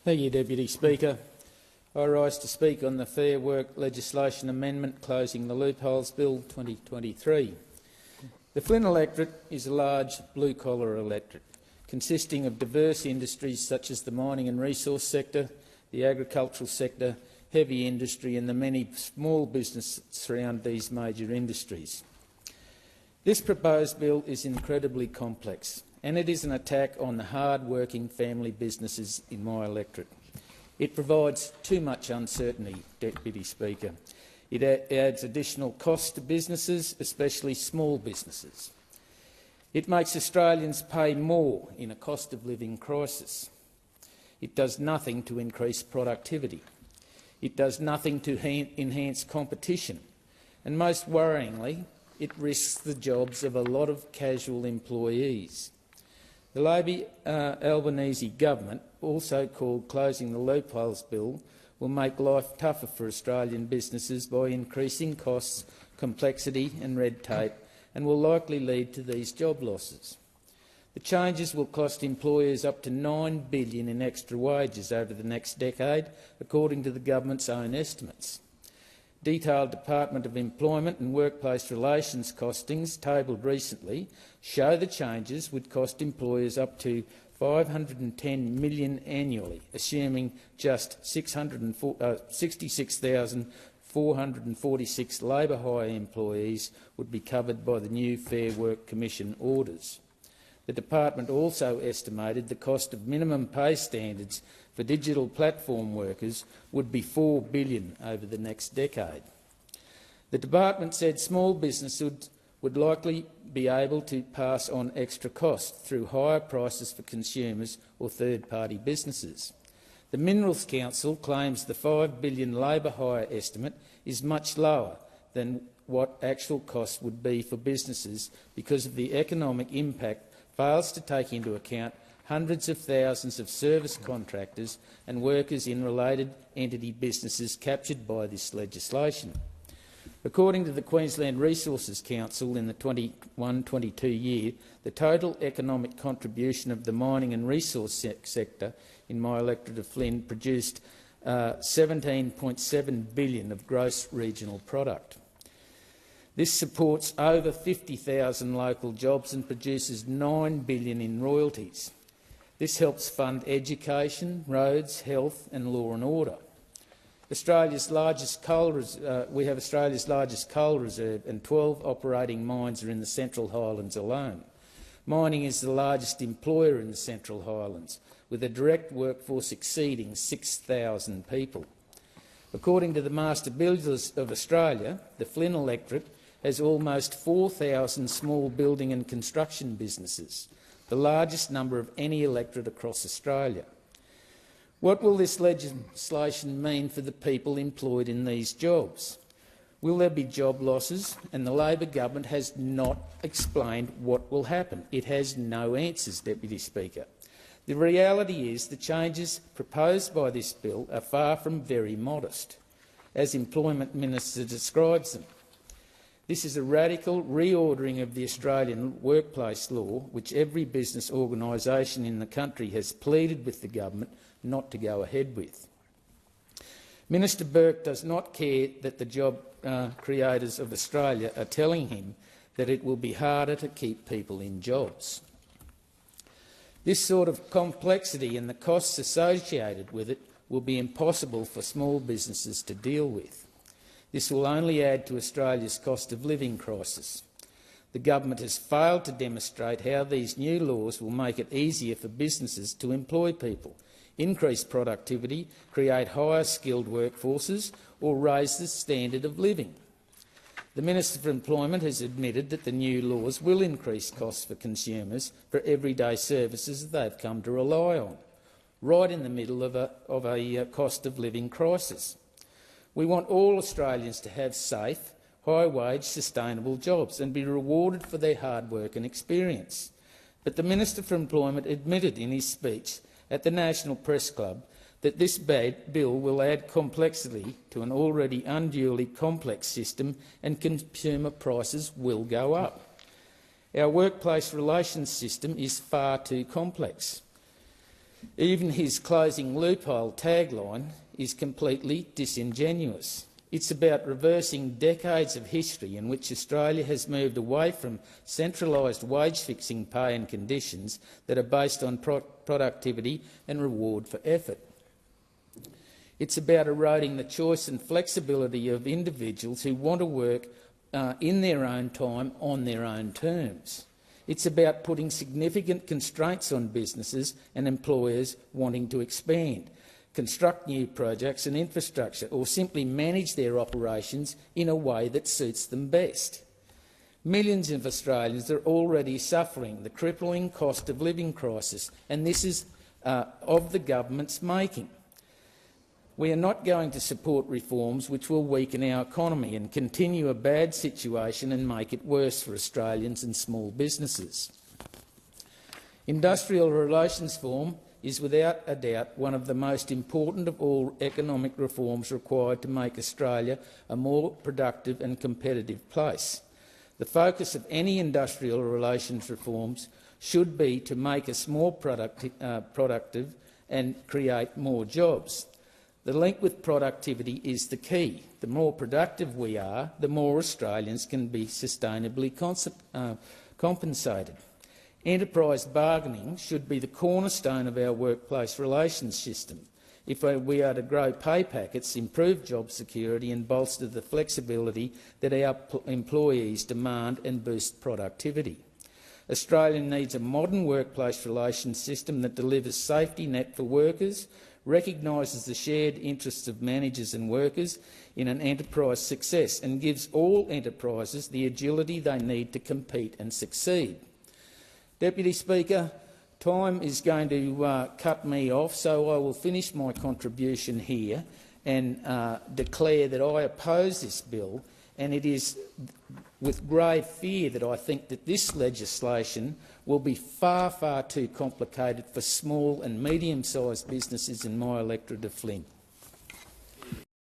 Thank you, Deputy Speaker. I rise to speak on the Fair Work Legislation Amendment Closing the Loopholes Bill 2023. The Flynn electorate is a large blue-collar electorate consisting of diverse industries such as the mining and resource sector, the agricultural sector, heavy industry and the many small businesses surround these major industries. This proposed bill is incredibly complex, and it is an attack on the hard-working family businesses in my electorate. It provides too much uncertainty, Deputy Speaker. It adds additional costs to businesses, especially small businesses. It makes Australians pay more in a cost-of-living crisis. It does nothing to increase productivity. It does nothing to enhance competition. And most worryingly, it risks the jobs of a lot of casual employees. The Labor Albanese government also called closing the loopholes bill will make life tougher for Australian businesses by increasing costs, complexity and red tape, and will likely lead to these job losses. The changes will cost employers up to $9 billion in extra wages over the next decade, according to the government's own estimates. Detailed Department of Employment and Workplace Relations costings tabled recently show the changes would cost employers up to $510 million annually, assuming just 66,446 labour hire employees would be covered by the new Fair Work Commission orders. The department also estimated the cost of minimum pay standards for digital platform workers would be $4 billion over the next decade. The department said small businesses would likely be able to pass on extra costs through higher prices for consumers or third-party businesses. The Minerals Council claims the $5 billion labour hire estimate is much lower than what actual costs would be for businesses because of the economic impact fails to take into account hundreds of thousands of service contractors and workers in related entity businesses captured by this legislation. According to the Queensland Resources Council, in the 21-22 year, the total economic contribution of the mining and resource sector in my electorate of Flynn produced $17.7 billion of gross regional product. This supports over 50,000 local jobs and produces $9 billion in royalties. This helps fund education, roads, health and law and order. We have Australia's largest coal reserve and 12 operating mines are in the Central Highlands alone. Mining is the largest employer in the Central Highlands, with a direct workforce exceeding 6,000 people. According to the Master Builders of Australia, the Flynn electorate has almost 4,000 small building and construction businesses, the largest number of any electorate across Australia. What will this legislation mean for the people employed in these jobs? Will there be job losses? And the Labor government has not explained what will happen. It has no answers, Deputy Speaker. The reality is the changes proposed by this bill are far from very modest, as Employment Minister describes them. This is a radical reordering of the Australian workplace law, which every business organisation in the country has pleaded with the government not to go ahead with. Minister Burke does not care that the job creators of Australia are telling him that it will be harder to keep people in jobs. This sort of complexity and the costs associated with it will be impossible for small businesses to deal with. This will only add to Australia's cost of living crisis. The government has failed to demonstrate how these new laws will make it easier for businesses to employ people, increase productivity, create higher skilled workforces or raise the standard of living. The Minister for Employment has admitted that the new laws will increase costs for consumers for everyday services that they've come to rely on, right in the middle of a cost of living crisis. We want all Australians to have safe, high-wage, sustainable jobs and be rewarded for their hard work and experience. But the Minister for Employment admitted in his speech at the National Press Club that this bill will add complexity to an already unduly complex system and consumer prices will go up. Our workplace relations system is far too complex. Even his closing loophole tagline is completely disingenuous. It's about reversing decades of history in which Australia has moved away from centralised wage-fixing pay and conditions that are based on productivity and reward for effort. It's about eroding the choice and flexibility of individuals who want to work in their own time on their own terms. It's about putting significant constraints on businesses and employers wanting to expand, construct new projects and infrastructure, or simply manage their operations in a way that suits them best. Millions of Australians are already suffering the crippling cost of living crisis, and this is of the government's making. We are not going to support reforms which will weaken our economy and continue a bad situation and make it worse for Australians and small businesses. Industrial relations reform is without a doubt one of the most important of all economic reforms required to make Australia a more productive and competitive place. The focus of any industrial relations reforms should be to make us more productive and create more jobs. The link with productivity is the key. The more productive we are, the more Australians can be sustainably compensated. Enterprise bargaining should be the cornerstone of our workplace relations system if we are to grow pay packets, improve job security and bolster the flexibility that our employees demand and boost productivity. Australia needs a modern workplace relations system that delivers safety net for workers, recognises the shared interests of managers and workers in an enterprise success and gives all enterprises the agility they need to compete and succeed. Deputy Speaker, time is going to cut me off, so I will finish my contribution here and declare that I oppose this bill, and it is with grave fear that I think that this legislation will be far, far too complicated for small and medium-sized businesses in my electorate of Flynn.